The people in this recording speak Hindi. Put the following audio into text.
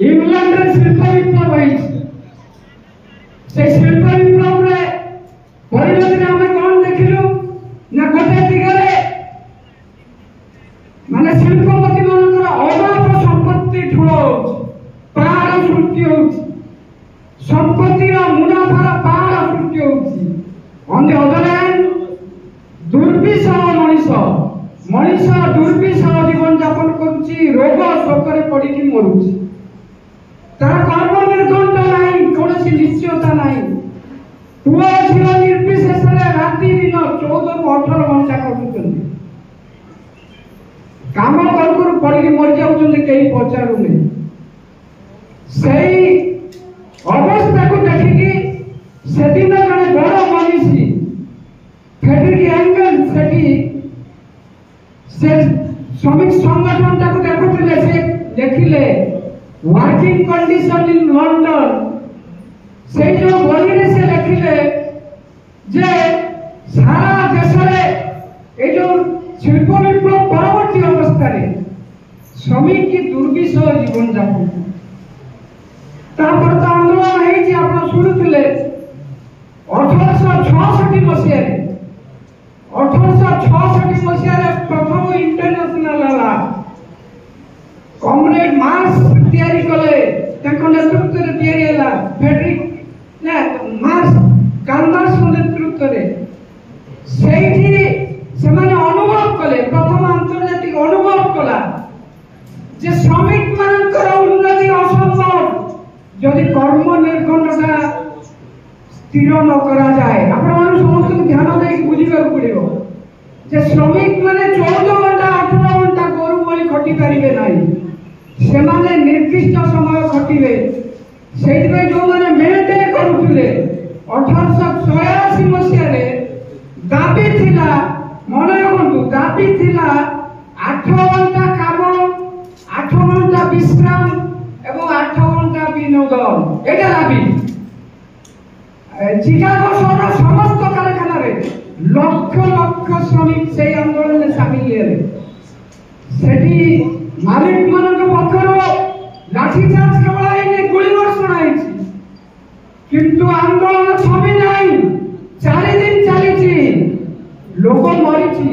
इंग्लैंड रे शिल्प विप्लव से शिल्प विप्लव रे परिणति आम कौन देखिलु ना गोटे दिगरे माने शिल्पपति मानकर अभाव संपत्ति ठूल पहाड़ सृष्टि हो संपत्तिर मुनाफार पहाड़ सृष्टि हो ऑन द अदर हैंड दुर्विषह मनीष दुर्विषह जीवन यापन करुच्ची रोग शोकरे पड़ी मरुच्ची तार कर्म निर्घंट नहीं कौन निश्चयता नहीं पुआ झील निर्विशेष राति दिन 14 ରୁ 18 घंटा कटुचंदी काम कर पड़ी मर जाउचंदी कई पचारुने सही अवस्था को देखिकी से दिन जने बड़ मनीषी फ्रेडरिक एंगल से श्रमिक संगठन ताको देखुथिले से देखिले वर्किंग कंडीशन इन लंडन से जो बही रे से लिखिले जे सारा देश रे ए जो शिल्प विप्लव परवर्ती अवस्था रे श्रमिक की दुर्विषह जीवन जापन तापर तो आंदोलन है जे आपण सुनुथिले 1866 मसिया रे 1866 मसिया रे प्रथम इंटरनेशनल हला कॉमरेड मार्क्स तैयारी कले ताको नेतृत्व रे तैयारी हला फ्रेडरिक ना मार्क्स कार्ल मार्क्स नेतृत्व रे सेठी से माने अनुभव कले प्रथम अंतर्जातिक अनुभव कला जे श्रमिक मानकर उन्नति असंभव जदि कर्म निर्घंटता स्थिर न करा जाए आपण माने समस्त ध्यान दे बुझिबा पड़िबो जे श्रमिक माने 14 घंटा 18 घंटा गोरु बळी खटी परिबे नाही से माने निर्दिष्ट समय खटिबे सेइबे जो माने मेटे करूथिले 1886 मसिया रे दाबी थिला मन रखंतु दाबी थिला 8 घंटा काम 8 घंटा विश्राम एवं 8 घंटा विनोदन एटा दाबी चिकागो शहर समस्त कारखाना रे लक्ष लक्ष श्रमिक से आंदोलन में शामिल हेले सेठी मालिक मानक पक्षरो लाठीचार्ज केवल आईने गुली वर्षण आईछि किंतु आंदोलन छबि नाही 4 दिन चलीछि लोक मरिछि